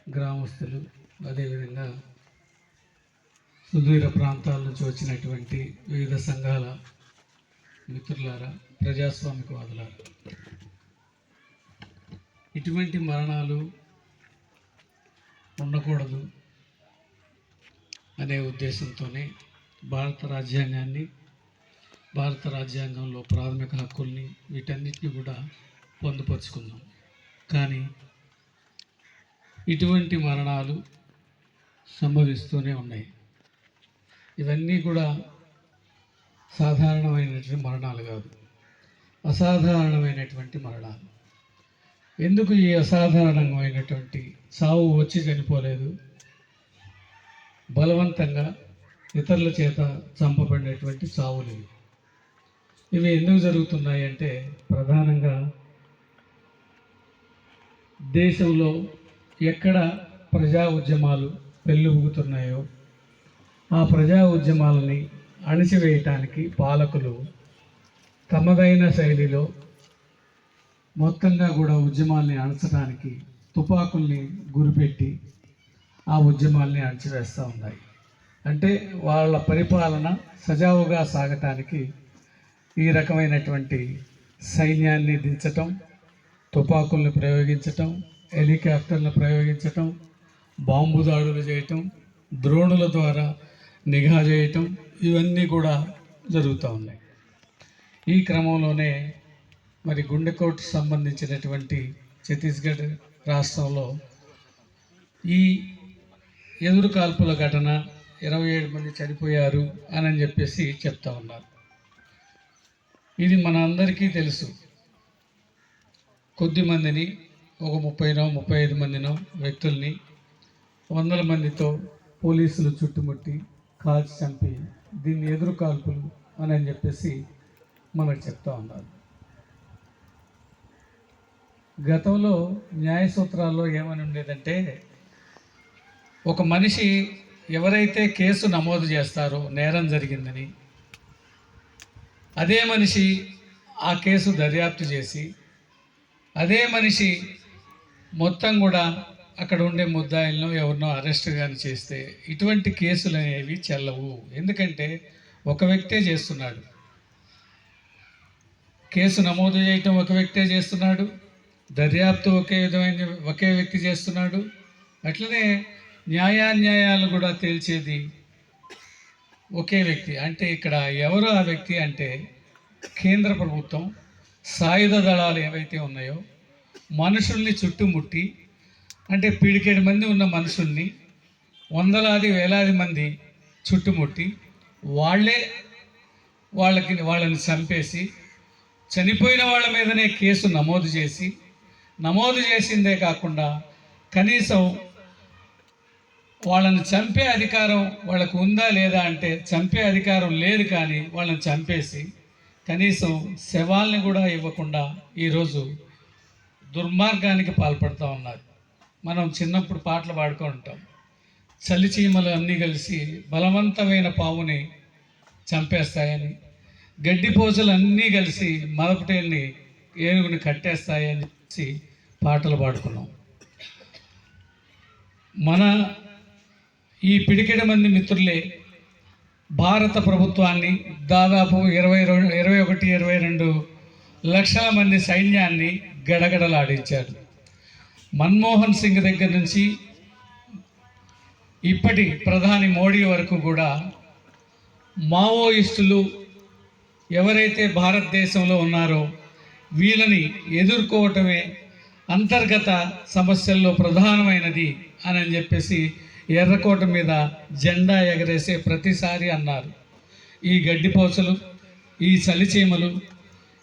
గ్రామస్తులు, అదేవిధంగా సుదూర ప్రాంతాల నుంచి వచ్చినటువంటి వివిధ సంఘాల మిత్రులారా, ప్రజాస్వామికవాదులారా, ఇటువంటి మరణాలు ఉండకూడదు అనే ఉద్దేశంతోనే భారత రాజ్యాంగంలో ప్రాథమిక హక్కుల్ని వీటన్నిటిని కూడా పొందుపరుచుకున్నాం. కానీ ఇటువంటి మరణాలు సంభవిస్తూనే ఉన్నాయి. ఇవన్నీ కూడా సాధారణమైనటువంటి మరణాలు కాదు, అసాధారణమైనటువంటి మరణాలు. ఎందుకు ఈ అసాధారణమైనటువంటి చావు వచ్చి చనిపోలేదు, బలవంతంగా ఇతరుల చేత చంపబడినటువంటి చావులు ఇవి ఎందుకు జరుగుతున్నాయి అంటే, ప్రధానంగా దేశంలో ఎక్కడ ప్రజా ఉద్యమాలు పెళ్ళుబుగుతున్నాయో ఆ ప్రజా ఉద్యమాలని అణిచివేయటానికి పాలకులు తమదైన శైలిలో మొత్తంగా కూడా ఉద్యమాల్ని అణచడానికి తుపాకుల్ని గురిపెట్టి ఆ ఉద్యమాల్ని అణచివేస్తూ ఉన్నాయి. అంటే వాళ్ళ పరిపాలన సజావుగా సాగటానికి ఈ రకమైనటువంటి సైన్యాన్ని దించటం, తుపాకుల్ని ప్రయోగించటం, హెలికాప్టర్లను ప్రయోగించటం, బాంబు దాడులు చేయటం, డ్రోనుల ద్వారా నిఘా చేయటం, ఇవన్నీ కూడా జరుగుతూ ఉన్నాయి. ఈ క్రమంలోనే మరి గుండెకోట్ సంబంధించినటువంటి ఛత్తీస్గఢ్ రాష్ట్రంలో ఈ ఎదురు కాల్పుల ఘటన 27 మంది చనిపోయారు అని చెప్పేసి చెప్తా ఉన్నారు. ఇది మన అందరికీ తెలుసు. కొద్ది మందిని, ఒక 30-35 మందినో వ్యక్తుల్ని 100 మందితో పోలీసులు చుట్టుముట్టి కాల్చి చంపి దీన్ని ఎదురు కాల్పులు అని చెప్పేసి మనకు చెప్తా ఉన్నారు. గతంలో న్యాయ సూత్రాల్లో ఏమని ఉండేదంటే, ఒక మనిషి ఎవరైతే కేసు నమోదు చేస్తారో నేరం జరిగిందని, అదే మనిషి ఆ కేసు దర్యాప్తు చేసి అదే మనిషి మొత్తం కూడా అక్కడ ఉండే ముద్దాయిలను ఎవరినో అరెస్ట్ కానీ చేస్తే ఇటువంటి కేసులు అనేవి చెల్లవు. ఎందుకంటే ఒక వ్యక్తే చేస్తున్నాడు, కేసు నమోదు చేయటం ఒక వ్యక్తే చేస్తున్నాడు, దర్యాప్తు ఒకే వ్యక్తి చేస్తున్నాడు. అట్లనే న్యాయాన్యాయాలు కూడా తేల్చేది ఒకే వ్యక్తి. అంటే ఇక్కడ ఎవరు ఆ వ్యక్తి అంటే, కేంద్ర ప్రభుత్వం, సాయుధ దళాలు ఏవైతే ఉన్నాయో మనుషుల్ని చుట్టుముట్టి, అంటే పిడికెడు మంది ఉన్న మనుషుల్ని వందలాది వేలాది మంది చుట్టుముట్టి వాళ్ళని చంపేసి చనిపోయిన వాళ్ళ మీదనే కేసు నమోదు చేసిందే కాకుండా కనీసం వాళ్ళని చంపే అధికారం వాళ్ళకు ఉందా లేదా అంటే చంపే అధికారం లేదు, కానీ వాళ్ళని చంపేసి కనీసం శవాల్ని కూడా ఇవ్వకుండా ఈరోజు దుర్మార్గానికి పాల్పడుతూ ఉన్నారు. మనం చిన్నప్పుడు పాటలు పాడుతూ ఉంటాం, చలిచీమలు అన్నీ కలిసి బలవంతమైన పావుని చంపేస్తాయని, గడ్డిపోచలు అన్నీ కలిసి మదపటేల్ని ఏనుగుని కట్టేస్తాయని చెప్పి పాటలు పాడుకున్నాం. మన ఈ పిడికెడ మంది మిత్రులే భారత ప్రభుత్వాన్ని దాదాపు 21-22 లక్షల మంది సైన్యాన్ని గడగడలాడించారు. మన్మోహన్ సింగ్ దగ్గర నుంచి ఇప్పటి ప్రధాని మోడీ వరకు కూడా మావోయిస్టులు ఎవరైతే భారతదేశంలో ఉన్నారో వీళ్ళని ఎదుర్కోవటమే అంతర్గత సమస్యల్లో ప్రధానమైనది అని చెప్పేసి ఎర్రకోట మీద జెండా ఎగరేసే ప్రతిసారి అన్నారు. ఈ గడ్డిపోచలు, ఈ చలిచీమలు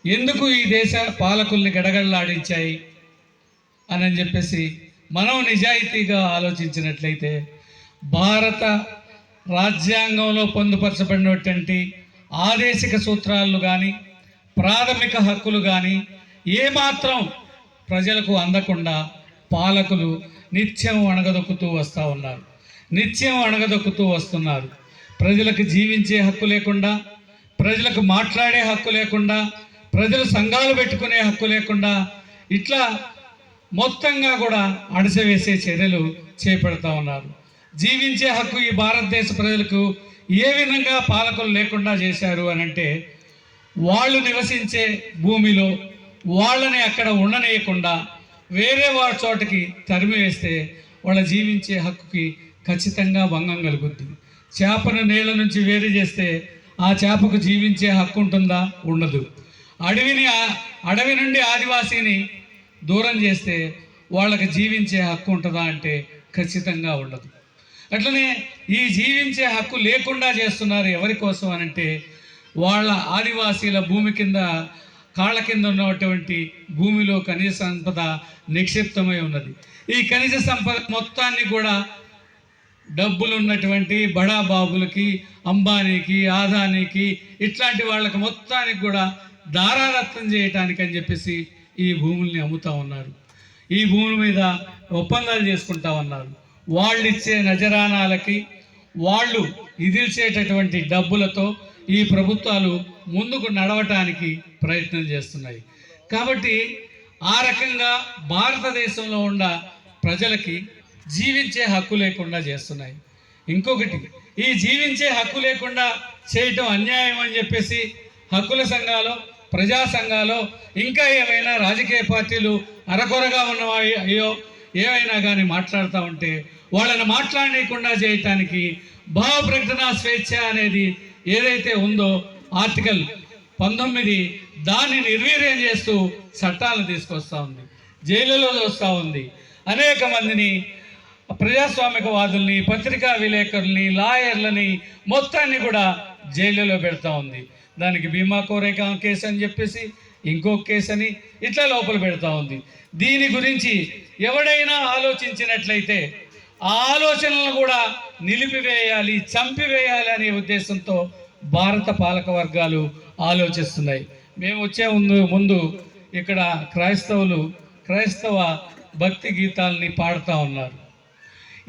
ఎందుకు ఈ దేశ పాలకుల్ని గడగడలాడించాయి అని చెప్పేసి మనం నిజాయితీగా ఆలోచించినట్లయితే, భారత రాజ్యాంగంలో పొందుపరచబడినటువంటి ఆదేశిక సూత్రాలు కానీ ప్రాథమిక హక్కులు కానీ ఏమాత్రం ప్రజలకు అందకుండా పాలకులు నిత్యం అణగదొక్కుతూ వస్తున్నారు. ప్రజలకు జీవించే హక్కు లేకుండా, ప్రజలకు మాట్లాడే హక్కు లేకుండా, ప్రజలు సంఘాలు పెట్టుకునే హక్కు లేకుండా ఇట్లా మొత్తంగా కూడా అణచివేసే చర్యలు చేపడతా ఉన్నారు. జీవించే హక్కు ఈ భారతదేశ ప్రజలకు ఏ విధంగా పాలకులు లేకుండా చేశారు అని అంటే, వాళ్ళు నివసించే భూమిలో వాళ్ళని అక్కడ ఉండనీయకుండా వేరే వారి చోటకి తరిమి వేస్తే వాళ్ళ జీవించే హక్కుకి ఖచ్చితంగా భంగం కలుగుద్ది. చేపను నీళ్ళ నుంచి వేరు చేస్తే ఆ చేపకు జీవించే హక్కు ఉంటుందా? ఉండదు. అడవి నుండి ఆదివాసీని దూరం చేస్తే వాళ్ళకి జీవించే హక్కు ఉంటుందా అంటే ఖచ్చితంగా ఉండదు. అట్లనే ఈ జీవించే హక్కు లేకుండా చేస్తున్నారు. ఎవరి కోసం అనంటే, వాళ్ళ ఆదివాసీల భూమి కింద కాళ్ళ కింద ఉన్నటువంటి భూమిలో ఖనిజ సంపద నిక్షిప్తమై ఉన్నది. ఈ ఖనిజ సంపద మొత్తాన్ని కూడా డబ్బులు ఉన్నటువంటి బడా బాబులకి, అంబానీకి, ఆదానీకి, ఇట్లాంటి వాళ్ళకి మొత్తానికి కూడా దారాదత్తం చేయటానికి అని చెప్పేసి ఈ భూముల్ని అమ్ముతూ ఉన్నారు. ఈ భూముల మీద ఒప్పందాలు చేసుకుంటా ఉన్నారు. వాళ్ళు ఇచ్చే నజరానాలకి, వాళ్ళు ఇదిల్చేటటువంటి డబ్బులతో ఈ ప్రభుత్వాలు ముందుకు నడవటానికి ప్రయత్నం చేస్తున్నాయి. కాబట్టి ఆ రకంగా భారతదేశంలో ఉన్న ప్రజలకి జీవించే హక్కు లేకుండా చేస్తున్నాయి. ఇంకొకటి, ఈ జీవించే హక్కు లేకుండా చేయటం అన్యాయం అని చెప్పేసి హక్కుల సంఘాలు, ప్రజా సంఘాలు, ఇంకా ఏమైనా రాజకీయ పార్టీలు అరకొరగా ఉన్నవాయో ఏమైనా కానీ మాట్లాడుతూ ఉంటే వాళ్ళని మాట్లాడకుండా చేయటానికి భావ ప్రకటన స్వేచ్ఛ అనేది ఏదైతే ఉందో ఆర్టికల్ 19 దాన్ని నిర్వీర్యం చేస్తూ చట్టాలను తీసుకొస్తూ ఉంది, జైలులో చూస్తూ ఉంది. అనేక మందిని, ప్రజాస్వామికవాదుల్ని, పత్రికా విలేకరుల్ని, లాయర్లని మొత్తాన్ని కూడా జైలులో పెడతా ఉంది. దానికి భీమా కోరేగా కేసు అని చెప్పేసి ఇంకొక కేసు అని ఇట్లా లోపల పెడతా ఉంది. దీని గురించి ఎవడైనా ఆలోచించినట్లయితే ఆ ఆలోచనలను కూడా నిలిపివేయాలి, చంపివేయాలి అనే ఉద్దేశంతో భారత పాలక వర్గాలు ఆలోచిస్తున్నాయి. మేము వచ్చే ముందు ఇక్కడ క్రైస్తవ భక్తి గీతాలని పాడుతూ ఉన్నారు.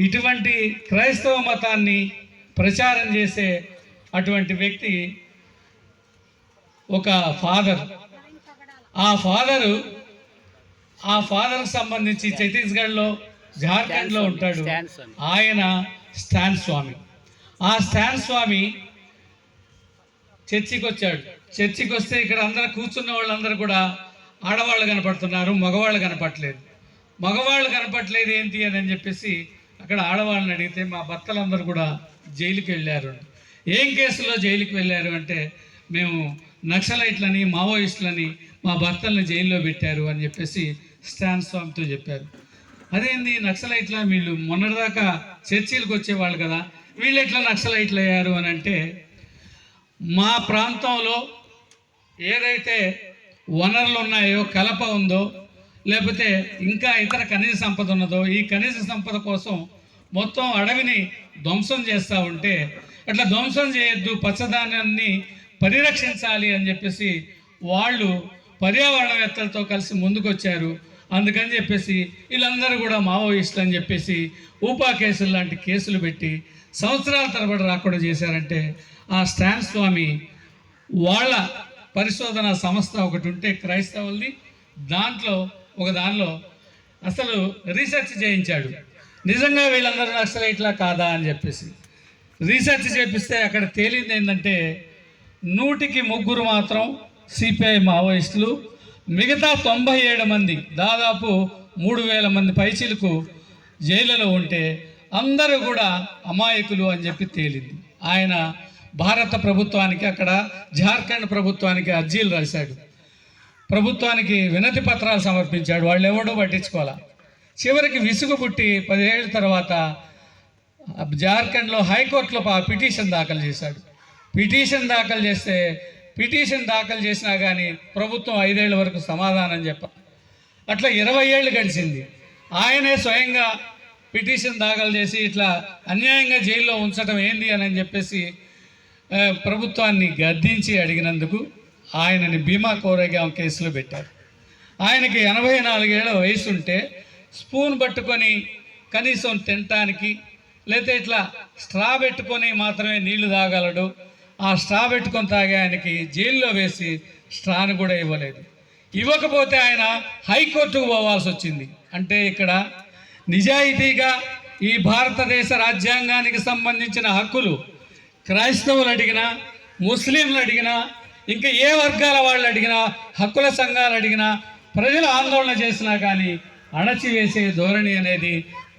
ఇటువంటి క్రైస్తవ మతాన్ని ప్రచారం చేసే అటువంటి వ్యక్తి ఒక ఫాదర్. ఆ ఫాదర్కి సంబంధించి ఛత్తీస్గఢ్లో, జార్ఖండ్లో ఉంటాడు. ఆయన స్టాన్ స్వామి. ఆ స్టాన్ స్వామి చర్చికి వచ్చాడు. చర్చికి వస్తే ఇక్కడ అందరూ కూర్చున్న వాళ్ళందరూ కూడా ఆడవాళ్ళు కనపడుతున్నారు, మగవాళ్ళు కనపట్లేదు. మగవాళ్ళు కనపట్లేదు ఏంటి అని చెప్పేసి అక్కడ ఆడవాళ్ళని అడిగితే, మా భర్తలందరూ కూడా జైలుకి వెళ్ళారు. ఏం కేసులో జైలుకి వెళ్ళారు అంటే, మేము నక్సలైట్లని, మావోయిస్టులని మా భర్తల్ని జైల్లో పెట్టారు అని చెప్పేసి స్టాన్ స్వామితో చెప్పారు. అదేంది నక్సలైట్లా? వీళ్ళు మొన్నటిదాకా చర్చిలకు వచ్చేవాళ్ళు కదా, వీళ్ళు ఎట్లా నక్సలైట్లు అయ్యారు అని అంటే, మా ప్రాంతంలో ఏదైతే వనరులు ఉన్నాయో, కలప ఉందో, లేకపోతే ఇంకా ఇతర ఖనిజ సంపద ఉన్నదో, ఈ ఖనిజ సంపద కోసం మొత్తం అడవిని ధ్వంసం చేస్తూ ఉంటే, అట్లా ధ్వంసం చేయొద్దు, పచ్చదనాన్ని పరిరక్షించాలి అని చెప్పేసి వాళ్ళు పర్యావరణవేత్తలతో కలిసి ముందుకొచ్చారు. అందుకని చెప్పేసి వీళ్ళందరూ కూడా మావోయిస్టులు అని చెప్పేసి ఊపా కేసులు లాంటి కేసులు పెట్టి సంవత్సరాల తరబడి రాకుండా చేశారంటే, ఆ స్టాన్ స్వామి వాళ్ళ పరిశోధన సంస్థ ఒకటి ఉంటే క్రైస్తవుల్ది, దాంట్లో అసలు రీసెర్చ్ చేయించాడు. నిజంగా వీళ్ళందరూ నక్సలైట్లా కాదా అని చెప్పేసి రీసెర్చ్ చేపిస్తే అక్కడ తేలింది ఏంటంటే, 100కి 3 మాత్రం సిపిఐ మావోయిస్టులు, మిగతా 97 మంది, దాదాపు 3000 మంది పైచీలకు జైలులో ఉంటే అందరూ కూడా అమాయకులు అని చెప్పి తేలింది. ఆయన భారత ప్రభుత్వానికి, అక్కడ జార్ఖండ్ ప్రభుత్వానికి అర్జీలు రాశాడు, ప్రభుత్వానికి వినతి పత్రాలు సమర్పించాడు. వాళ్ళు ఎవడో పట్టించుకోవాలా. చివరికి విసుగు పుట్టి 10 ఏళ్ళ తర్వాత జార్ఖండ్లో హైకోర్టులో పిటిషన్ దాఖలు చేశాడు. పిటిషన్ దాఖలు చేసినా కానీ ప్రభుత్వం 5 ఏళ్ళ వరకు సమాధానం చెప్పాలి. అట్లా 20 ఏళ్ళు గడిచింది. ఆయనే స్వయంగా పిటిషన్ దాఖలు చేసి ఇట్లా అన్యాయంగా జైల్లో ఉంచడం ఏంది అని చెప్పేసి ప్రభుత్వాన్ని గద్దించి అడిగినందుకు ఆయనని భీమా కోరేగాం కేసులో పెట్టారు. ఆయనకి 84 ఏళ్ళ వయసు ఉంటే స్పూన్ పట్టుకొని కనీసం తినటానికి, లేకపోతే ఇట్లా స్ట్రా పెట్టుకొని మాత్రమే నీళ్లు తాగలడు. ఆ స్ట్రా పెట్టుకొని తాగే ఆయనకి జైల్లో వేసి స్ట్రాను కూడా ఇవ్వలేదు. ఇవ్వకపోతే ఆయన హైకోర్టుకు పోవాల్సి వచ్చింది. అంటే ఇక్కడ నిజాయితీగా ఈ భారతదేశ రాజ్యాంగానికి సంబంధించిన హక్కులు క్రైస్తవులు అడిగినా, ముస్లింలు అడిగినా, ఇంకా ఏ వర్గాల వాళ్ళు అడిగినా, హక్కుల సంఘాలు అడిగినా, ప్రజలు ఆందోళన చేసినా కానీ అణచివేసే ధోరణి అనేది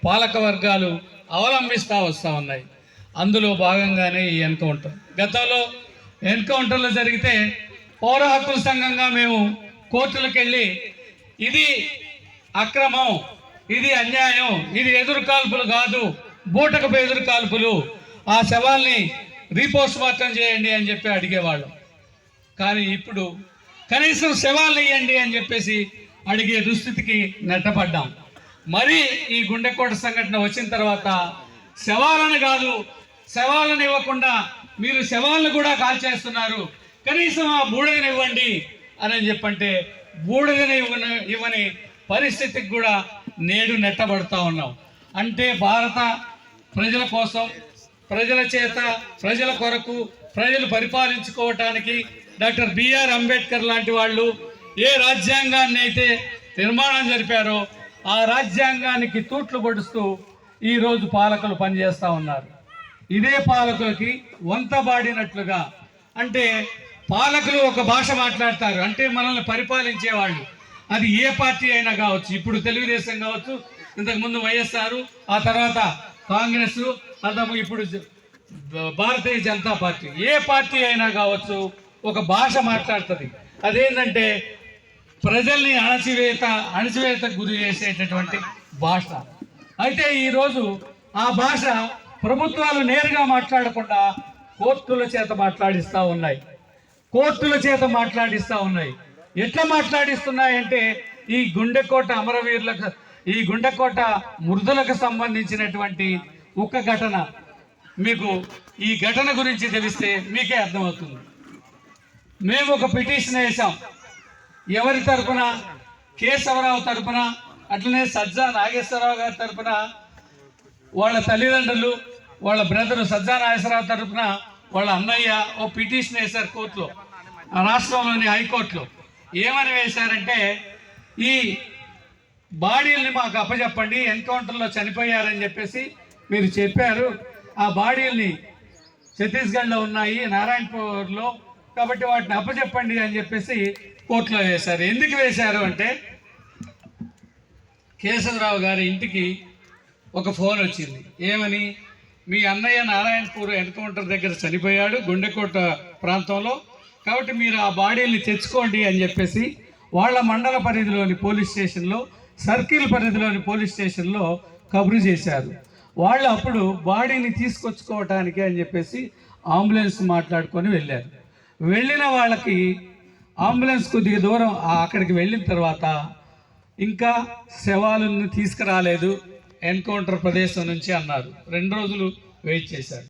పాలక వర్గాలు అవలంబిస్తూ వస్తూ ఉన్నాయి. అందులో భాగంగానే ఈ ఎన్కౌంటర్. గతంలో ఎన్కౌంటర్లు జరిగితే పౌర హక్కుల సంఘంగా మేము కోర్టులకు వెళ్ళి ఇది అక్రమం, ఇది అన్యాయం, ఇది ఎదురుకాల్పులు కాదు, బూటకపు ఎదురుకాల్పులు, ఆ శవాల్ని రీపోస్ట్ మార్టం చేయండి అని చెప్పి అడిగేవాళ్ళం. కానీ ఇప్పుడు కనీసం శవాలు ఇవ్వండి అని చెప్పేసి అడిగే దుస్థితికి నెట్టపడ్డాం. మరి ఈ గుండెకోట సంఘటన వచ్చిన తర్వాత శవాలను కాదు, శవాలను ఇవ్వకుండా మీరు శవాలను కూడా కాల్చేస్తున్నారు, కనీసం ఆ బూడిదని ఇవ్వండి అని చెప్పంటే బూడిదని ఇవ్వని పరిస్థితికి కూడా నేడు నెట్టబడుతూ ఉన్నాం. అంటే భారత ప్రజల కోసం, ప్రజల చేత, ప్రజల కొరకు, ప్రజలు పరిపాలించుకోవటానికి డాక్టర్ బిఆర్ అంబేద్కర్ లాంటి వాళ్ళు ఏ రాజ్యాంగాన్ని అయితే నిర్మాణం జరిపారో ఆ రాజ్యాంగానికి తూట్లు పడుస్తూ ఈరోజు పాలకులు పనిచేస్తూ ఉన్నారు. ఇదే పాలకులకి వంతబాడినట్లుగా, అంటే పాలకులు ఒక భాష మాట్లాడతారు, అంటే మనల్ని పరిపాలించేవాళ్ళు, అది ఏ పార్టీ అయినా కావచ్చు, ఇప్పుడు తెలుగుదేశం కావచ్చు, ఇంతకుముందు వైఎస్ఆర్, ఆ తర్వాత కాంగ్రెస్, ఇప్పుడు భారతీయ జనతా పార్టీ, ఏ పార్టీ అయినా కావచ్చు ఒక భాష మాట్లాడుతుంది. అదేంటంటే ప్రజల్ని అణచివేతకు గురి చేసేటటువంటి భాష. అయితే ఈరోజు ఆ భాష ప్రభుత్వాలు నేరుగా మాట్లాడకుండా కోర్టుల చేత మాట్లాడిస్తూ ఉన్నాయి. ఎట్లా మాట్లాడిస్తున్నాయంటే ఈ గుండెకోట అమరవీరులకు, ఈ గుండెకోట మృదులకు సంబంధించినటువంటి ఒక ఘటన, మీకు ఈ ఘటన గురించి తెలిస్తే మీకే అర్థమవుతుంది. మేము ఒక పిటిషన్ వేసాం. ఎవరి తరపున? కేశవరావు తరపున, అట్లనే సజ్జా నాగేశ్వరరావు గారి తరపున, వాళ్ళ తల్లిదండ్రులు, వాళ్ళ బ్రదరు సజ్జా నాగేశ్వరరావు తరపున వాళ్ళ అన్నయ్య ఓ పిటిషన్ వేశారు కోర్టులో, రాష్ట్రంలోని హైకోర్టులో. ఏమని వేశారంటే ఈ బాడీల్ని మాకు అప్పచెప్పండి, ఎన్కౌంటర్లో చనిపోయారని చెప్పేసి మీరు చెప్పారు, ఆ బాడీల్ని ఛత్తీస్గఢ్లో ఉన్నాయి, నారాయణపూర్లో, కాబట్టి వాటిని అప్పచెప్పండి అని చెప్పేసి కోర్టులో వేశారు. ఎందుకు వేశారు అంటే కేశవరావు గారి ఇంటికి ఒక ఫోన్ వచ్చింది. ఏమని? మీ అన్నయ్య నారాయణపూర్ ఎన్కౌంటర్ దగ్గర చనిపోయాడు గుండెకోట ప్రాంతంలో, కాబట్టి మీరు ఆ బాడీని తెచ్చుకోండి అని చెప్పేసి వాళ్ళ మండల పరిధిలోని పోలీస్ స్టేషన్లో, సర్కిల్ పరిధిలోని పోలీస్ స్టేషన్లో కబురు చేశారు. వాళ్ళు అప్పుడు బాడీని తీసుకొచ్చుకోవటానికి అని చెప్పేసి అంబులెన్స్ మాట్లాడుకొని వెళ్ళారు. వెళ్ళిన వాళ్ళకి అంబులెన్స్ కొద్దిగా దూరం అక్కడికి వెళ్ళిన తర్వాత ఇంకా శవాలను తీసుకురాలేదు ఎన్కౌంటర్ ప్రదేశం నుంచి అన్నారు. 2 రోజులు వెయిట్ చేశారు.